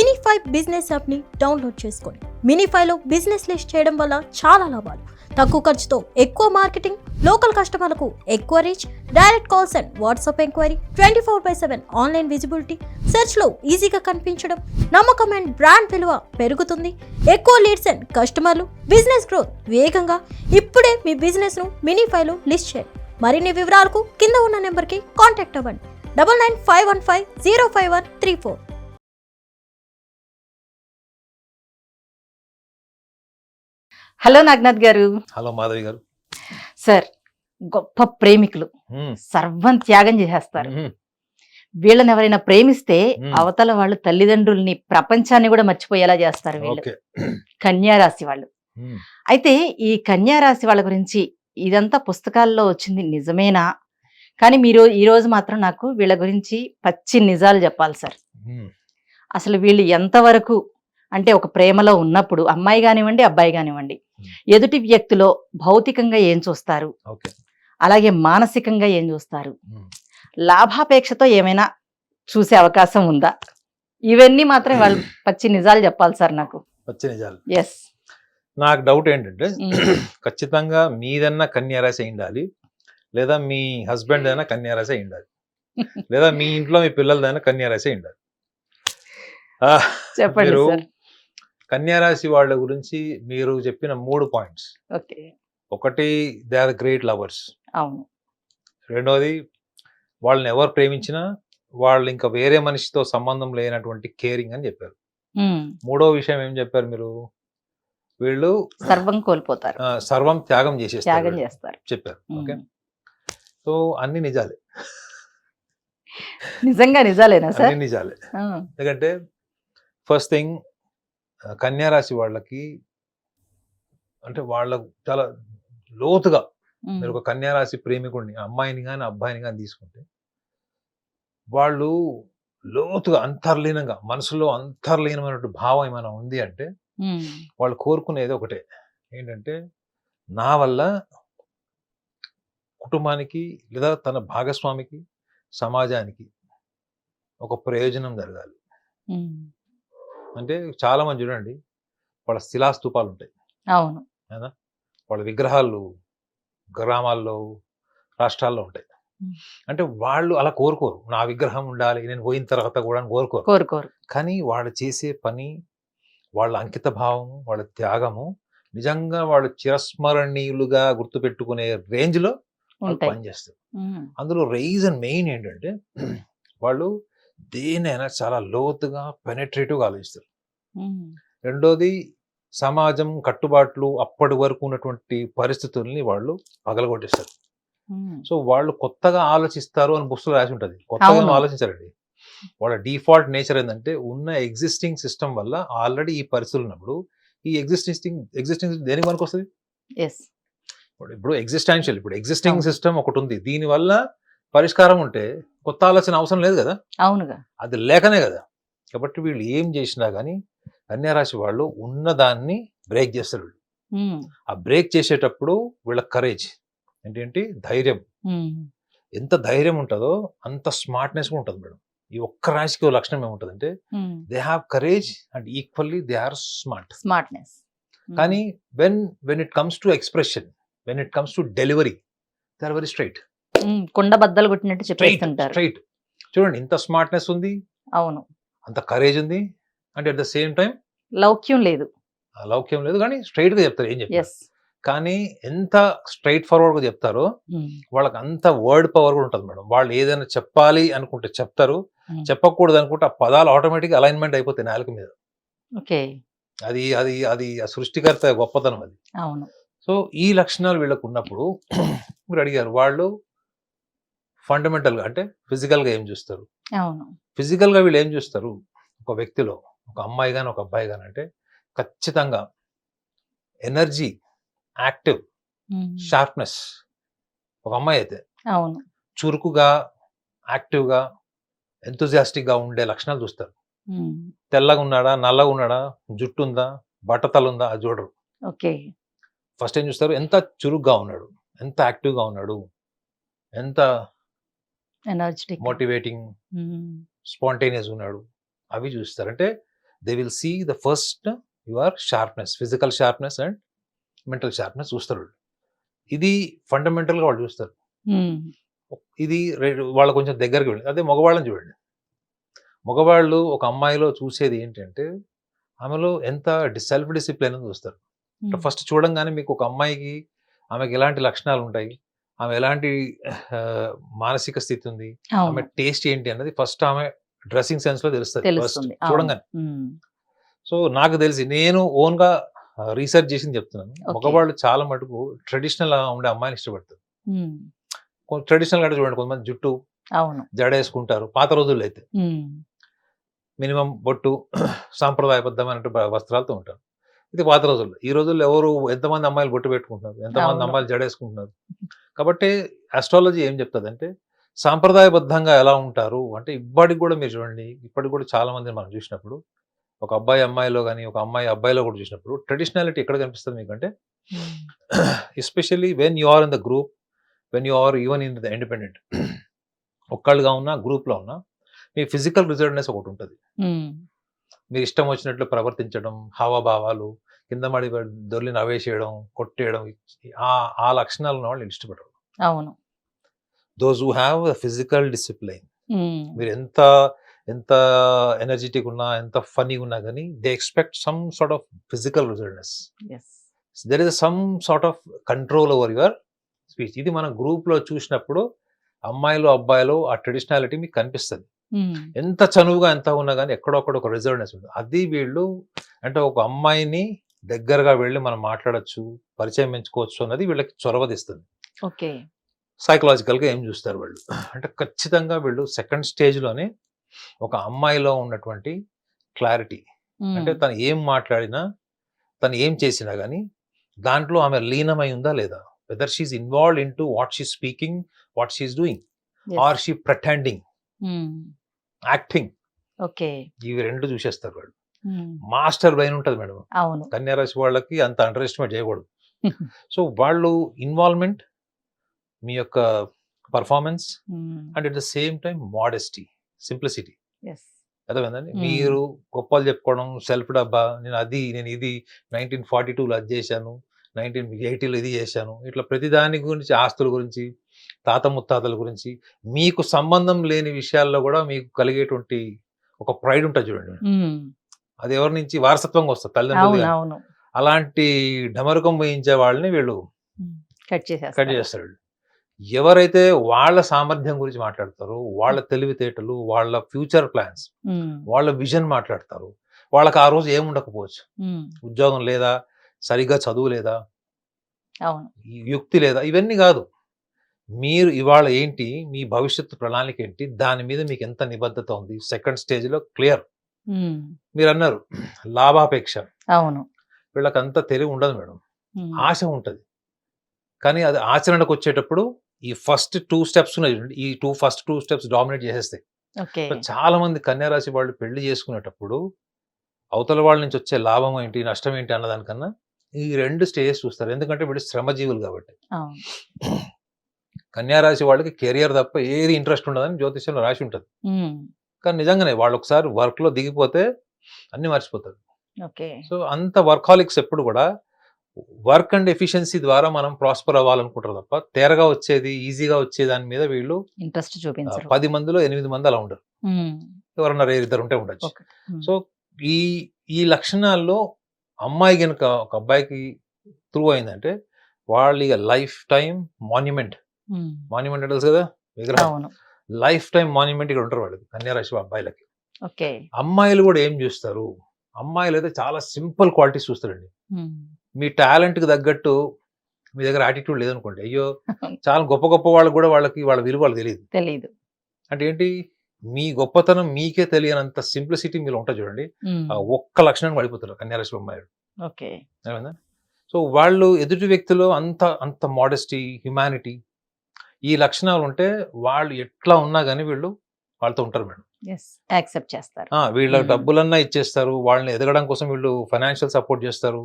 Minify business యాప్ని download చేసుకోండి. మినిఫైలో business list చేయడం వల్ల చాలా లాభాలు. తక్కువ ఖర్చుతో ఎక్కువ మార్కెటింగ్, లోకల్ కస్టమర్లకు ఎక్కువ reach, direct calls and WhatsApp enquiry, 24/7 online visibility, సెర్చ్లో ఈజీగా కనిపించడం, నమ్మకం అండ్ బ్రాండ్ విలువ పెరుగుతుంది. ఎక్కువ లీడ్స్ అండ్ కస్టమర్లు, బిజినెస్ గ్రోత్ వేగంగా. ఇప్పుడే మీ బిజినెస్ను మినిఫైలో లిస్ట్ చేయండి. మరిన్ని వివరాలకు కింద ఉన్న నెంబర్కి కాంటాక్ట్ అవ్వండి. 9951505134. హలో నాగనాథ్ గారు. హలో మాధవి గారు. సార్, గొప్ప ప్రేమికులు సర్వం త్యాగం చేసేస్తారు. వీళ్ళని ఎవరైనా ప్రేమిస్తే అవతల వాళ్ళు తల్లిదండ్రుల్ని, ప్రపంచాన్ని కూడా మర్చిపోయేలా చేస్తారు వీళ్ళు. కన్యా రాశి వాళ్ళు. అయితే ఈ కన్యా రాశి వాళ్ళ గురించి ఇదంతా పుస్తకాల్లో వచ్చింది నిజమేనా? కానీ మీరు ఈ రోజు మాత్రం నాకు వీళ్ళ గురించి పచ్చి నిజాలు చెప్పాలి సార్. అసలు వీళ్ళు ఎంతవరకు అంటే ఒక ప్రేమలో ఉన్నప్పుడు అమ్మాయి కానివ్వండి, అబ్బాయి కానివ్వండి, ఎదుటి వ్యక్తిలో భౌతికంగా ఏం చూస్తారు, అలాగే మానసికంగా ఏం చూస్తారు, లాభాపేక్షతో ఏమైనా చూసే అవకాశం ఉందా? ఇవన్నీ మాత్రం వాళ్ళు పచ్చి నిజాలు చెప్పాలి సార్ నాకు. పచ్చి నిజాలు. ఎస్. నాకు డౌట్ ఏంటంటే ఖచ్చితంగా మీదన్నా కన్యా రాశి అయి ఉండాలి, లేదా మీ హస్బెండ్ అయినా కన్యా రాశి అయి ఉండాలి, లేదా మీ ఇంట్లో మీ పిల్లలదైనా కన్యా రాశి అయి ఉండాలి. చెప్పండి సార్. కన్యా రాశి వాళ్ళ గురించి మీరు చెప్పిన 3 పాయింట్స్. ఒకటి, దే ఆర్ గ్రేట్ లవర్స్. అవును. రెండోది, వాళ్ళని ఎవరు ప్రేమించినా వాళ్ళు ఇంకా వేరే మనిషితో సంబంధం లేనటువంటి కేరింగ్ అని చెప్పారు. మూడో విషయం ఏం చెప్పారు మీరు? వీళ్ళు సర్వం కోల్పోతారు, సర్వం త్యాగం చేస్తారు చెప్పారు. ఓకే, సో అన్ని నిజాలే. నిజంగా నిజాలేనా సార్? అన్ని నిజాలే. ఎందుకంటే ఫస్ట్ థింగ్, కన్యా రాశి వాళ్ళకి అంటే వాళ్ళకు చాలా లోతుగా, మీరు ఒక కన్యా రాశి ప్రేమికుడిని, అమ్మాయిని కానీ అబ్బాయిని కానీ తీసుకుంటే వాళ్ళు లోతుగా అంతర్లీనంగా, మనసులో అంతర్లీనమైనటువంటి భావం ఏమైనా ఉంది అంటే వాళ్ళు కోరుకునేది ఒకటే, ఏంటంటే నా వల్ల కుటుంబానికి లేదా తన భాగస్వామికి, సమాజానికి ఒక ప్రయోజనం జరగాలి. అంటే చాలా మంది చూడండి, వాళ్ళ శిలాస్తూపాలు ఉంటాయి. అవును. వాళ్ళ విగ్రహాలు గ్రామాల్లో, రాష్ట్రాల్లో ఉంటాయి. అంటే వాళ్ళు అలా కోరుకోరు, నా విగ్రహం ఉండాలి నేను పోయిన తర్వాత కూడా కోరుకోరు. కానీ వాళ్ళు చేసే పని, వాళ్ళ అంకిత భావము, వాళ్ళ త్యాగము నిజంగా వాళ్ళు చిరస్మరణీయులుగా గుర్తుపెట్టుకునే రేంజ్లో పనిచేస్తారు. అందులో రీజన్ మెయిన్ ఏంటంటే వాళ్ళు దేనైనా చాలా లోతుగా పెనట్రేటివ్గా ఆలోచిస్తారు. రెండోది, సమాజం కట్టుబాట్లు, అప్పటి వరకు ఉన్నటువంటి పరిస్థితుల్ని వాళ్ళు పగలగొట్టేస్తారు. సో వాళ్ళు కొత్తగా ఆలోచిస్తారు అని పుస్తకం రాసి ఉంటుంది. కొత్తగా ఆలోచించారండి. వాళ్ళ డిఫాల్ట్ నేచర్ ఏంటంటే ఉన్న ఎగ్జిస్టింగ్ సిస్టమ్ వల్ల ఆల్రెడీ ఈ పరిస్థితులు ఉన్నప్పుడు ఈ ఎగ్జిస్టింగ్ దేనికి మనకు వస్తుంది? ఇప్పుడు ఎగ్జిస్టింగ్ సిస్టమ్ ఒకటి ఉంది, దీని వల్ల పరిష్కారం ఉంటే కొత్త ఆలోచన అవసరం లేదు కదా. అవునుగా, అది లేకనే కదా. కాబట్టి వీళ్ళు ఏం చేసినా కానీ కన్యా రాశి వాళ్ళు ఉన్నదాన్ని బ్రేక్ చేస్తారు. ఆ బ్రేక్ చేసేటప్పుడు వీళ్ళ కరేజ్ ఏంటంటే ధైర్యం. ఎంత ధైర్యం ఉంటుందో అంత స్మార్ట్నెస్ కూడా ఉంటుంది మేడం. ఈ ఒక్క రాశికి లక్షణం ఏముంటుందంటే they have courage and equally they are smartness. కానీ when it comes to expression, when it comes to delivery, they are very straight. కుండ బద్దలు కొట్టినట్టు చెప్పేస్తుంటారు. స్ట్రైట్. చూడండి, ఇంత స్మార్ట్నెస్ ఉంది, అవును, అంత కరేజ్ ఉంది, అంటే అట్ ద సేమ్ టైం లౌక్యం లేదు కానీ స్ట్రైట్ గా చెప్తారు ఏం చెప్తారు. కానీ ఎంత స్ట్రైట్ ఫార్వర్డ్ గా చెప్తారో వాళ్ళకి అంత వర్డ్ పవర్ కూడా ఉంటుంది మేడం. వాళ్ళు ఏదైనా చెప్పాలి అనుకుంటే చెప్తారు, చెప్పకూడదు అనుకుంటే ఆ పదాలు ఆటోమేటిక్ అలైన్మెంట్ అయిపోతాయి నాలుక మీద. అది అది అది ఆ సృష్టికర్త గొప్పతనం అది. అవును. సో ఈ లక్షణాలు వీళ్ళకు ఉన్నప్పుడు మీరు అడిగారు, వాళ్ళు ఫండమెంటల్ గా అంటే ఫిజికల్ గా ఏం చూస్తారు? ఫిజికల్ గా వీళ్ళు ఏం చూస్తారు ఒక వ్యక్తిలో, ఒక అమ్మాయి గాని ఒక అబ్బాయి గాని అంటే ఖచ్చితంగా ఎనర్జీ, యాక్టివ్, షార్ప్నెస్. ఒక అమ్మాయి అయితే చురుకుగా, యాక్టివ్గా, ఎంతూజియాస్టిక్గా ఉండే లక్షణాలు చూస్తారు. తెల్లగా ఉన్నాడా, నల్లగా ఉన్నాడా, జుట్టు ఉందా, బట్టతలు ఉందా, అది చూడరు. ఫస్ట్ ఏం చూస్తారు? ఎంత చురుగ్గా ఉన్నాడు, ఎంత యాక్టివ్గా ఉన్నాడు, ఎంత మోటివేటింగ్, స్పాంటేనియస్ ఉన్నాడు, అవి చూస్తారు. అంటే they will see the first your sharpness, physical sharpness and mental sharpness చూస్తారు వాళ్ళు. ఇది ఫండమెంటల్గా వాళ్ళు చూస్తారు. ఇది వాళ్ళ కొంచెం దగ్గరికి వెళ్ళి, అదే మగవాళ్ళని చూడండి. మగవాళ్ళు ఒక అమ్మాయిలో చూసేది ఏంటంటే ఆమెలో ఎంత సెల్ఫ్ డిసిప్లిన్ అని చూస్తారు. ఫస్ట్ చూడంగానే మీకు ఒక అమ్మాయికి ఆమెకి ఎలాంటి లక్షణాలు ఉంటాయి, ఆమె ఎలాంటి మానసిక స్థితి ఉంది, ఆమె టేస్ట్ ఏంటి అన్నది ఫస్ట్ ఆమె డ్రెస్సింగ్ సెన్స్ లో తెలుస్తుంది ఫస్ట్ చూడంగానే. సో నాకు తెలిసి నేను ఓన్ గా రీసెర్చ్ చేసింది చెప్తున్నాను. మగవాళ్ళు చాలా మటుకు ట్రెడిషనల్ ఉండే అమ్మాయిని ఇష్టపడతారు. ట్రెడిషనల్ అంటే చూడండి, కొంతమంది జుట్టు జడ వేసుకుంటారు పాత రోజుల్లో అయితే, మినిమం బొట్టు సాంప్రదాయబద్ధమైన వస్త్రాలతో ఉంటారు. ఇది పాత రోజుల్లో. ఈ రోజుల్లో ఎవరు ఎంతమంది అమ్మాయిలు బొట్టు పెట్టుకుంటున్నారు, ఎంతమంది అమ్మాయిలు జడేసుకుంటున్నారు. కాబట్టి ఆస్ట్రాలజీ ఏం చెప్తుంది అంటే సాంప్రదాయబద్ధంగా ఎలా ఉంటారు అంటే, ఇప్పటికి కూడా మీరు చూడండి, ఇప్పటికి కూడా చాలా మంది మనం చూసినప్పుడు ఒక అబ్బాయి అమ్మాయిలో కానీ ఒక అమ్మాయి అబ్బాయిలో కూడా చూసినప్పుడు ట్రెడిషనాలిటీ ఎక్కడ కనిపిస్తుంది మీకంటే, especially when you are in the group, when you are even in the independent, ఒక్కళ్ళుగా ఉన్నా గ్రూప్లో ఉన్నా మీ ఫిజికల్ రిజర్వ్నెస్ ఒకటి ఉంటుంది. మీరు ఇష్టం వచ్చినట్లు ప్రవర్తించడం, హావభావాలు, కింద మడి దొర్లి నవ్వేసేయడం, కొట్టేయడం, ఆ లక్షణాలు ఉన్న వాళ్ళు ఇష్టపడరు. అవును. Those who have physical discipline, మీరు ఎంత ఎంత ఎనర్జెటిక్ ఉన్నా, ఎంత ఫనీగా ఉన్నా కానీ they expect some sort of physical reserveness. There is some sort of control over your speech. ఇది మన గ్రూప్ లో చూసినప్పుడు అమ్మాయిలు అబ్బాయిలు ఆ ట్రెడిషనాలిటీ మీకు కనిపిస్తుంది. ఎంత చనువుగా ఎంత ఉన్నా కానీ ఎక్కడొక్కడ ఒక రిజర్వ్నెస్ ఉంటుంది. అది వీళ్ళు అంటే ఒక అమ్మాయిని దగ్గరగా వెళ్ళి మనం మాట్లాడచ్చు, పరిచయం పెంచుకోవచ్చు అన్నది వీళ్ళకి చొరవదిస్తుంది. సైకలాజికల్ గా ఏం చూస్తారు వాళ్ళు అంటే, ఖచ్చితంగా వీళ్ళు సెకండ్ స్టేజ్ లోనే ఒక అమ్మాయిలో ఉన్నటువంటి క్లారిటీ, అంటే తను ఏం మాట్లాడినా, తను ఏం చేసినా కానీ దాంట్లో ఆమె లీనమై ఉందా లేదా, whether she's involved into what she speaking, what she's doing, or she pretending, acting. ఇవి రెండు చూసేస్తారు వాళ్ళు. మాస్టర్ బ్రెయిన్ ఉంటుంది మేడం. కన్యా రాశి వాళ్ళకి అంత అండర్ ఎస్టిమేట్ చేయకూడదు. సో వాళ్ళు ఇన్వాల్వ్మెంట్, మీ యొక్క performance and at the same time modesty, simplicity. అర్థమైందండి. మీరు గొప్పలు చెప్పుకోవడం, సెల్ఫ్ డబ్బా, నేను ఇది 1942లో అది చేశాను, 1980లో ఇది చేశాను, ఇట్లా ప్రతిదాని గురించి, ఆస్తుల గురించి, తాత ముత్తాతల గురించి, మీకు సంబంధం లేని విషయాల్లో కూడా మీకు కలిగేటువంటి ఒక ప్రైడ్ ఉంటుంది చూడండి. అది ఎవరి నుంచి వారసత్వంగా వస్తుంది, తల్లిదండ్రులు. అలాంటి డమరుకం వహించే వాళ్ళని వీళ్ళు కట్ చేస్తారు. ఎవరైతే వాళ్ళ సామర్థ్యం గురించి మాట్లాడతారో, వాళ్ళ తెలివితేటలు, వాళ్ళ ఫ్యూచర్ ప్లాన్స్, వాళ్ళ విజన్ మాట్లాడతారు, వాళ్ళకి ఆ రోజు ఏముండకపోవచ్చు, ఉద్యోగం లేదా, సరిగ్గా చదువు లేదా, యుక్తి లేదా, ఇవన్నీ కాదు. మీరు ఇవాళ ఏంటి, మీ భవిష్యత్తు ప్రణాళిక ఏంటి, దాని మీద మీకు ఎంత నిబద్ధత ఉంది, సెకండ్ స్టేజ్ లో క్లియర్. మీరు అన్నారు లాభాపేక్ష, వీళ్ళకంత తెలివి ఉండదు మేడం, ఆశ ఉంటది. కానీ అది ఆచరణకు వచ్చేటప్పుడు ఈ ఫస్ట్ 2 స్టెప్స్ ఉన్నాయి, ఈ ఫస్ట్ 2 స్టెప్స్ డామినేట్ చేసేస్తాయి. చాలా మంది కన్యా రాశి వాళ్ళు పెళ్లి చేసుకునేటప్పుడు అవతల వాళ్ళ నుంచి వచ్చే లాభం ఏంటి, నష్టం ఏంటి అన్నదానికన్నా ఈ 2 స్టేజెస్ చూస్తారు. ఎందుకంటే వీళ్ళు శ్రమజీవులు కాబట్టి. కన్యా రాశి వాళ్ళకి కెరియర్ తప్ప ఏది ఇంట్రెస్ట్ ఉండదని జ్యోతిష్యంలో రాసి ఉంటుంది. కానీ నిజంగానే వాళ్ళు ఒకసారి వర్క్ లో దిగిపోతే అన్ని మర్చిపోతారు. సో అంత వర్కాలిక్స్ ఎప్పుడు కూడా వర్క్ అండ్ ఎఫిషియన్సీ ద్వారా మనం ప్రాస్పర్ అవ్వాలనుకుంటారు తప్ప తేరగా వచ్చేది, ఈజీగా వచ్చే దాని మీద వీళ్ళు ఇంట్రెస్ట్ చూపించారు. 10 మందిలో 8 మంది అలా ఉండరు, ఎవరన్నా 2 ఉంటే ఉండొచ్చు. సో ఈ లక్షణాల్లో అమ్మాయి కనుక ఒక అబ్బాయికి త్రూ అయిందంటే వాళ్ళు ఇక లైఫ్ టైం మాన్యుమెంట్ తెలుసు కదా, విగ్రహం, లైఫ్ టైం మాన్యుమెంట్ ఇక్కడ ఉంటారు వాళ్ళకి, కన్యా రాశి అబ్బాయిలకి. అమ్మాయిలు కూడా ఏం చూస్తారు, అమ్మాయిలు అయితే చాలా సింపుల్ క్వాలిటీస్ చూస్తారండి. మీ టాలెంట్ కి తగ్గట్టు మీ దగ్గర యాటిట్యూడ్ లేదనుకోండి, అయ్యో చాలా గొప్ప గొప్ప వాళ్ళకి కూడా వాళ్ళకి వాళ్ళ విలువ వాళ్ళకి తెలియదు. అంటే ఏంటి, మీ గొప్పతనం మీకే తెలియనంత సింప్లిసిటీ మీరు ఉంటుంది చూడండి, ఒక్క లక్షణాన్ని పడిపోతారు కన్యారాశి అమ్మాయిలు. సో వాళ్ళు ఎదుటి వ్యక్తిలో అంత మోడెస్టీ, హ్యుమానిటీ, ఈ లక్షణాలు ఉంటే వాళ్ళు ఎట్లా ఉన్నా కానీ వీళ్ళు వాళ్ళతో ఉంటారు మేడం. యాక్సెప్ట్ చేస్తారు. వీళ్ళ డబ్బులన్నా ఇచ్చేస్తారు, వాళ్ళని ఎదగడం కోసం వీళ్ళు ఫైనాన్షియల్ సపోర్ట్ చేస్తారు,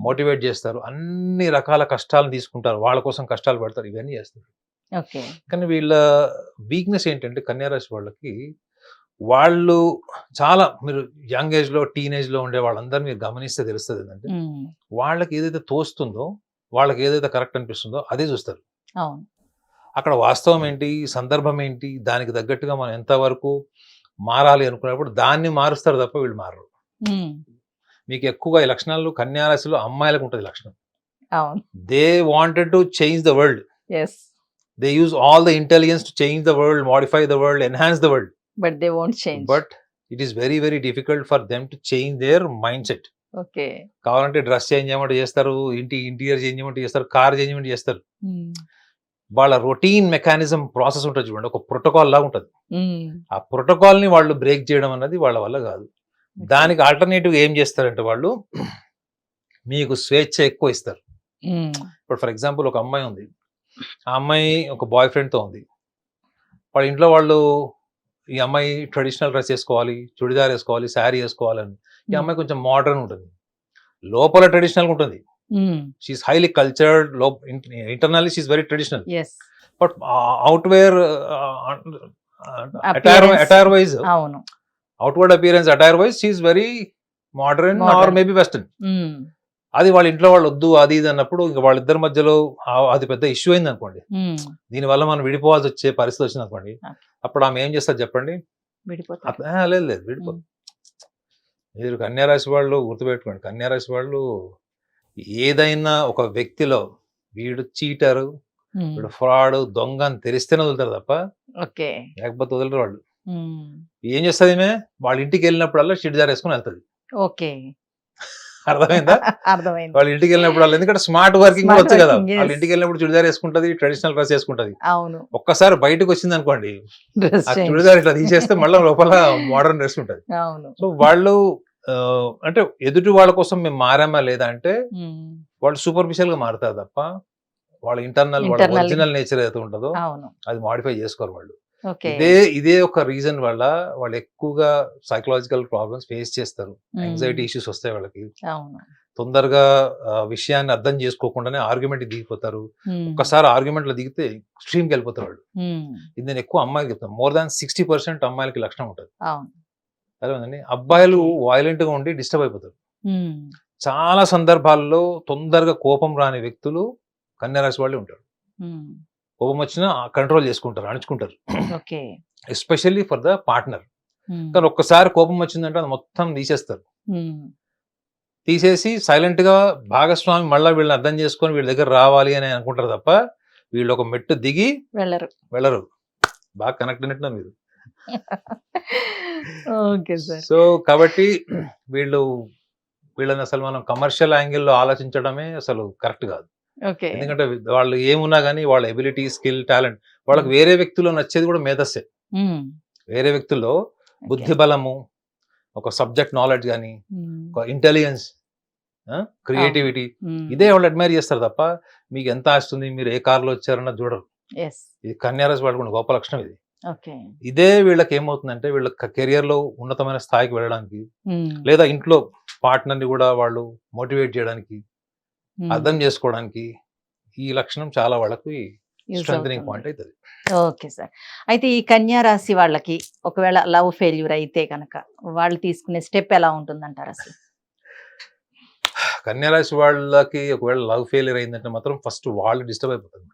మోటివేట్ చేస్తారు, అన్ని రకాల కష్టాలను తీసుకుంటారు, వాళ్ళ కోసం కష్టాలు పడతారు, ఇవన్నీ చేస్తారు. కానీ వీళ్ళ వీక్నెస్ ఏంటంటే కన్యా రాశి వాళ్ళకి వాళ్ళు చాలా మీరు యంగ్ ఏజ్ లో టీనేజ్ లో ఉండే వాళ్ళందరూ మీరు గమనిస్తే తెలుస్తుంది ఏంటంటే వాళ్ళకి ఏదైతే తోస్తుందో, వాళ్ళకి ఏదైతే కరెక్ట్ అనిపిస్తుందో అదే చూస్తారు. అవును. అక్కడ వాస్తవం ఏంటి, సందర్భం ఏంటి, దానికి తగ్గట్టుగా మనం ఎంతవరకు మారాలి అనుకున్నప్పుడు దాన్ని మారుస్తారు తప్ప వీళ్ళు మారరు. మీకు ఎక్కువగా ఈ లక్షణాలు కన్యా రాశిలో అమ్మాయిలకు ఉంటుంది లక్షణం. అవును. They wanted to change the world. Yes. They use all the intelligence to change the world, modify the world, enhance the world. But they won't change. But it is very, very difficult for them to change their mindset. Okay. కావాలంటే dress change చేయమంటే చేస్తారు, interior change చేయమంటే చేస్తారు, car change చేయమంటే చేస్తారు. వాళ్ళ routine mechanism process ఉంటుంది చూడండి, ఒక ప్రోటోకాల్ లాగా ఉంటుంది. ఆ ప్రోటోకాల్ ని వాళ్ళు బ్రేక్ చేయడం అన్నది వాళ్ళ వల్ల కాదు. దానికి ఆల్టర్నేటివ్ ఏం చేస్తారంటే వాళ్ళు మీకు స్వేచ్ఛ ఎక్కువ ఇస్తారు. ఇప్పుడు ఫర్ ఎగ్జాంపుల్ ఒక అమ్మాయి ఉంది, ఆ అమ్మాయి ఒక బాయ్ ఫ్రెండ్తో ఉంది. వాళ్ళ ఇంట్లో వాళ్ళు ఈ అమ్మాయి ట్రెడిషనల్ డ్రెస్ వేసుకోవాలి, చుడిదార్ వేసుకోవాలి, శారీ వేసుకోవాలని. ఈ అమ్మాయి కొంచెం మోడర్న్ ఉంటుంది, లోపల ట్రెడిషనల్ ఉంటుంది. She's highly cultured, internally she's very traditional. But outwear attire wise, outward appearance attire wise she's very modern or maybe western. అది వాళ్ళ ఇంట్లో వాళ్ళు వద్దు అది ఇది అన్నప్పుడు ఇంకా వాళ్ళిద్దరి మధ్యలో అది పెద్ద ఇష్యూ అయింది అనుకోండి, దీనివల్ల మనం విడిపోవాల్సి వచ్చే పరిస్థితి వచ్చింది అనుకోండి, అప్పుడు ఆమె ఏం చేస్తారు చెప్పండి? లేదు లేదు విడిపోదు. మీరు కన్యా రాశి వాళ్ళు గుర్తుపెట్టుకోండి, కన్యా రాశి వాళ్ళు ఏదైనా ఒక వ్యక్తిలో వీడు చీటరు, వీడు ఫ్రాడ్, దొంగ అని తెలిస్తేనే వదులుతారు తప్ప లేకపోతే వదలరు వాళ్ళు. ఏం చేస్తుంది ఈమె? వాళ్ళ ఇంటికి వెళ్ళినప్పుడల్లా షిడ్జార్ వేసుకుని వెళ్తుంది. అర్థమైందా? వాళ్ళ ఇంటికి వెళ్ళినప్పుడు, ఎందుకంటే స్మార్ట్ వర్కింగ్ వచ్చు కదా, వాళ్ళ ఇంటికి వెళ్ళినప్పుడు చుడిదార్ వేసుకుంటది, ట్రెడిషనల్ డ్రెస్ వేసుకుంటది. ఒక్కసారి బయటకు వచ్చింది అనుకోండి, ఆ చుడిదార్ ఇట్లా తీసేస్తే మళ్ళీ లోపల మోడర్న్ డ్రెస్ ఉంటది. సో వాళ్ళు అంటే ఎదుటి వాళ్ళ కోసం మేము మారామా లేదా అంటే వాళ్ళు సూపర్ఫిషియల్ గా మారుతారు తప్ప వాళ్ళ ఇంటర్నల్, వాళ్ళ ఒరిజినల్ నేచర్ ఏదైతే ఉంటుందో అది మాడిఫై చేసుకోరు వాళ్ళు. ఇదే ఒక రీజన్ వల్ల వాళ్ళు ఎక్కువగా సైకలాజికల్ ప్రాబ్లమ్స్ ఫేస్ చేస్తారు, యాంగ్జైటీ ఇష్యూస్ వస్తాయి వాళ్ళకి. తొందరగా విషయాన్ని అర్థం చేసుకోకుండానే ఆర్గ్యుమెంట్ దిగిపోతారు. ఒక్కసారి ఆర్గ్యుమెంట్ లో దిగితే ఎక్స్ట్రీమ్కి వెళ్ళిపోతారు వాళ్ళు. ఇది నేను ఎక్కువ అమ్మాయిలకి చెప్తాను, మోర్ దాన్ 60% అమ్మాయిలకి లక్షణం ఉంటుంది. అదేండి, అబ్బాయిలు వైలెంట్ గా ఉండి డిస్టర్బ్ అయిపోతారు. చాలా సందర్భాల్లో తొందరగా కోపం రాని వ్యక్తులు కన్యా రాశి వాళ్ళే ఉంటారు. కోపం వచ్చినా కంట్రోల్ చేసుకుంటారు, అణుచుకుంటారు, ఎస్పెషల్లీ ఫర్ ద పార్ట్నర్. కానీ ఒక్కసారి కోపం వచ్చిందంటే అది మొత్తం తీసేస్తారు. తీసేసి సైలెంట్ గా భాగస్వామి మళ్ళీ వీళ్ళని అర్థం చేసుకొని వీళ్ళ దగ్గర రావాలి అని అనుకుంటారు తప్ప వీళ్ళు ఒక మెట్టు దిగి వెళ్ళరు. బాగా కనెక్ట్ అయినట్టు మీరు. సో కాబట్టి వీళ్ళని అసలు మనం కమర్షియల్ యాంగిల్లో ఆలోచించడమే అసలు కరెక్ట్ కాదు. ఎందుకంటే వాళ్ళు ఏమున్నా కానీ వాళ్ళ ఎబిలిటీ, స్కిల్, టాలెంట్ వాళ్ళకి వేరే వ్యక్తుల్లో నచ్చేది కూడా మేధస్సే. వేరే వ్యక్తుల్లో బుద్ధి బలము, ఒక సబ్జెక్ట్ నాలెడ్జ్ కానీ, ఒక ఇంటెలిజెన్స్, క్రియేటివిటీ, ఇదే వాళ్ళు అడ్మైర్ చేస్తారు తప్ప మీకు ఎంత ఆస్తుంది, మీరు ఏ కార్లో వచ్చారన్నది చూడరు. ఇది కన్యా రాశి వాళ్ళకు గొప్ప లక్షణం ఇది. ఇదే వీళ్ళకి ఏమవుతుందంటే వీళ్ళ కెరియర్ లో ఉన్నతమైన స్థాయికి వెళ్ళడానికి, లేదా ఇంట్లో పార్ట్నర్ ని కూడా వాళ్ళు మోటివేట్ చేయడానికి, అర్థం చేసుకోవడానికి ఈ లక్షణం చాలా వాళ్ళకి స్ట్రెంథనింగ్ పాయింట్ అవుతుంది. Okay sir. అయితే ఈ కన్యా రాశి వాళ్ళకి ఒకవేళ లవ్ ఫెయిల్యూర్ అయితే కనుక వాళ్ళు తీసుకునే స్టెప్ ఎలా ఉంటుందంటారు అసలు? కన్యా రాశి వాళ్ళకి ఒకవేళ లవ్ ఫెయిల్యూర్ అయిందంటే మాత్రం ఫస్ట్ వాళ్ళు డిస్టర్బ్ అయిపోతారు.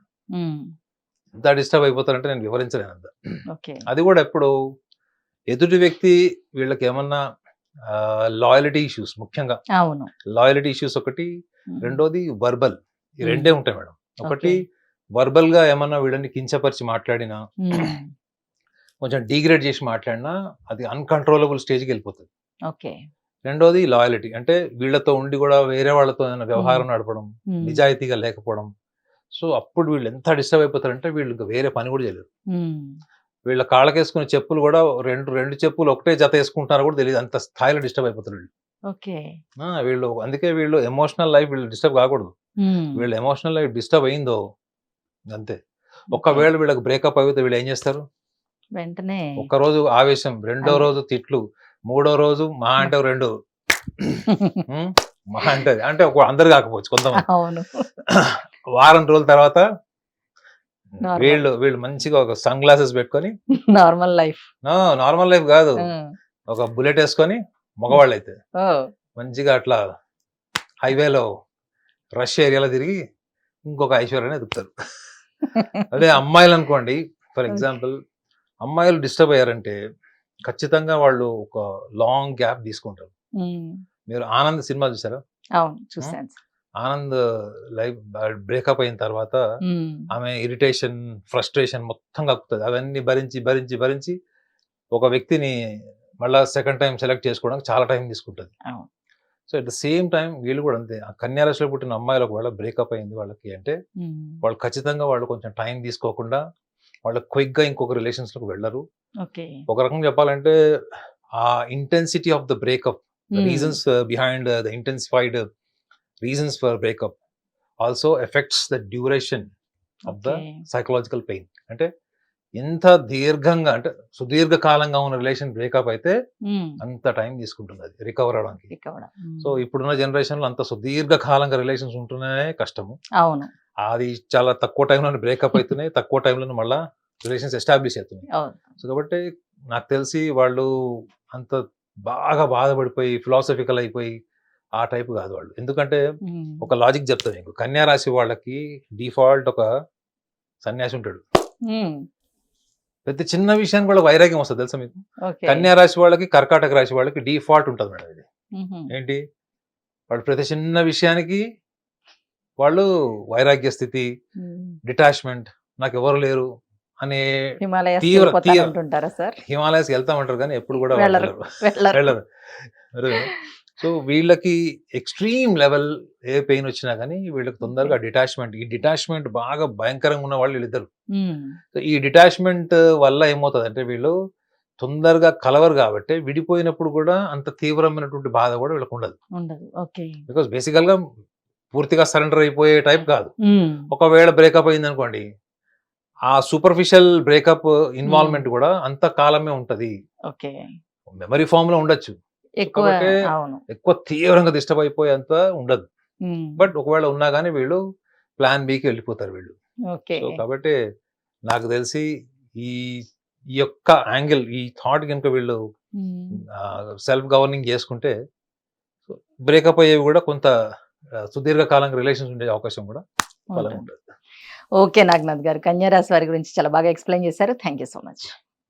ఎంత డిస్టర్బ్ అయిపోతారంటే నేను వివరించలేను అంత. అది కూడా ఎప్పుడు ఎదుటి వ్యక్తి వీళ్ళకి ఏమన్నా లాయల్టీ ఇష్యూస్, ముఖ్యంగా లాయల్టీ ఇష్యూస్ ఒకటి, రెండోది వర్బల్, ఈ రెండే ఉంటాయి మేడం. ఒకటి వర్బల్ గా ఏమన్నా వీళ్ళని కించపరిచి మాట్లాడినా, కొంచెం డిగ్రేడ్ చేసి మాట్లాడినా అది అన్కంట్రోలబుల్ స్టేజ్కి వెళ్ళిపోతుంది. రెండోది లాయల్టీ, అంటే వీళ్ళతో ఉండి కూడా వేరే వాళ్ళతో ఏమైనా వ్యవహారం నడపడం, నిజాయితీగా లేకపోవడం. సో అప్పుడు వీళ్ళు ఎంత డిస్టర్బ్ అయిపోతారంటే వీళ్ళు ఇంకా వేరే పని కూడా చేయలేరు. వీళ్ళ కాళ్ళకేసుకునే చెప్పులు కూడా రెండు చెప్పులు ఒకటే జత వేసుకుంటారో కూడా తెలియదు, అంత స్థాయిలో డిస్టర్బ్ అయిపోతారు వీళ్ళు. వీళ్ళు అందుకే వీళ్ళు ఎమోషనల్ లైఫ్ వీళ్ళు డిస్టర్బ్ కాకూడదు. వీళ్ళ ఎమోషనల్ లైఫ్ డిస్టర్బ్ అయిందో అంతే. ఒక్కవేళ వీళ్ళకి బ్రేకప్ అయితే వీళ్ళు ఏం చేస్తారు? వెంటనే ఒక్క రోజు ఆవేశం, రెండో రోజు తిట్లు, మూడో రోజు మహా అంటే రెండు మహా అంటే అందరు కాకపోవచ్చు కొంతమంది. వారం రోజుల తర్వాత Normal. వీళ్ళు మంచిగా ఒక సన్ గ్లాసెస్ పెట్టుకొని, నార్మల్ లైఫ్. నార్మల్ లైఫ్ కాదు, ఒక బుల్లెట్ వేసుకొని మగవాళ్ళు అయితే మంచిగా అట్లా హైవేలో రష్ ఏరియాలో తిరిగి ఇంకొక ఐశ్వర్యాన్ని ఎదుగుతారు. అదే అమ్మాయిలు అనుకోండి, ఫర్ ఎగ్జాంపుల్ అమ్మాయిలు డిస్టర్బ్ అయ్యారంటే ఖచ్చితంగా వాళ్ళు ఒక లాంగ్ గ్యాప్ తీసుకుంటారు. మీరు ఆనంద్ సినిమా చూసారా? అవును, చూసాను. ఆనంద్ లైఫ్ బ్రేకప్ అయిన తర్వాత ఆమె ఇరిటేషన్, ఫ్రస్ట్రేషన్ మొత్తం కక్కుతుంది. అవన్నీ భరించి భరించి భరించి ఒక వ్యక్తిని మళ్ళా సెకండ్ టైం సెలెక్ట్ చేసుకోవడానికి చాలా టైం తీసుకుంటుంది. So at the same time వీళ్ళు కూడా అంతే. ఆ కన్యా రాశిలో పుట్టిన అమ్మాయిలకు ఒకవేళ బ్రేకప్ అయింది వాళ్ళకి అంటే వాళ్ళు ఖచ్చితంగా వాళ్ళు కొంచెం టైం తీసుకోకుండా వాళ్ళు క్విక్ గా ఇంకొక రిలేషన్స్ లోకి వెళ్ళరు. ఒక రకంగా చెప్పాలంటే ఆ intensity of the breakup, reasons behind the intensified reasons for breakup also affects the duration of the psychological pain. అంటే ఎంత దీర్ఘంగా అంటే సుదీర్ఘకాలంగా ఉన్న రిలేషన్ బ్రేకప్ అయితే అంత టైం తీసుకుంటుంది అది రికవర్ అవడానికి. సో ఇప్పుడున్న జనరేషన్ లో అంత సుదీర్ఘకాలంగా రిలేషన్స్ ఉంటున్నాయి కష్టము. అవును, అది చాలా తక్కువ టైంలో బ్రేకప్ అవుతున్నాయి, తక్కువ టైంలో మళ్ళా రిలేషన్స్ ఎస్టాబ్లిష్ అవుతున్నాయి. సో కాబట్టి నాకు తెలిసి వాళ్ళు అంత బాగా బాధపడిపోయి ఫిలాసఫికల్ అయిపోయి ఆ టైప్ కాదు వాళ్ళు. ఎందుకంటే ఒక లాజిక్ చెప్తాను మీకు. కన్యా రాశి వాళ్ళకి డిఫాల్ట్ ఒక సన్యాసి ఉంటాడు. ప్రతి చిన్న విషయానికి వాళ్ళకి వైరాగ్యం వస్తుంది తెలుసా మీకు? కన్యా రాశి వాళ్ళకి, కర్కాటక రాశి వాళ్ళకి డిఫాల్ట్ ఉంటుంది మేడం. ఇది ఏంటి? వాళ్ళు ప్రతి చిన్న విషయానికి వాళ్ళు వైరాగ్య స్థితి, డిటాచ్మెంట్, నాకు ఎవరు లేరు అనే హిమాలయస్ వెళ్తామంటారు కానీ ఎప్పుడు కూడా వెళ్ళరు. సో వీళ్ళకి ఎక్స్ట్రీమ్ లెవెల్ ఏ పెయిన్ వచ్చినా కానీ వీళ్ళకి తొందరగా డిటాచ్మెంట్, ఈ డిటాచ్మెంట్ బాగా భయంకరంగా ఉన్న వాళ్ళు వీళ్ళిద్దరు. సో ఈ డిటాచ్మెంట్ వల్ల ఏమవుతుంది అంటే వీళ్ళు తొందరగా కలవరు కాబట్టి విడిపోయినప్పుడు కూడా అంత తీవ్రమైనటువంటి బాధ కూడా వీళ్ళకి ఉండదు. బికాస్ బేసికల్ గా పూర్తిగా సరెండర్ అయిపోయే టైప్ కాదు. ఒకవేళ బ్రేకప్ అయింది అనుకోండి, ఆ సూపర్ఫిషియల్ బ్రేకప్ ఇన్వాల్వ్మెంట్ కూడా అంత కాలమే ఉంటది. మెమరీ ఫామ్ లో ఉండొచ్చు, ఎక్కువ తీవ్రంగా డిస్టర్బ్ అయిపోయేంత ఉండదు. బట్ ఒకవేళ ఉన్నా కానీ వీళ్ళు ప్లాన్ బికి వెళ్ళిపోతారు వీళ్ళు. సో కాబట్టి నాకు తెలిసి ఈ యొక్క యాంగిల్, ఈ థాట్ కనుక వీళ్ళు సెల్ఫ్ గవర్నింగ్ చేసుకుంటే బ్రేకప్ అయ్యేవి కూడా కొంత సుదీర్ఘకాలంగా రిలేషన్స్ ఉండే అవకాశం కూడా బలంగా ఉంటుంది. ఓకే నాగనాథ్ గారు, కన్యా రాశి వారి గురించి చాలా బాగా ఎక్స్ప్లెయిన్ చేశారు. Thank you so much.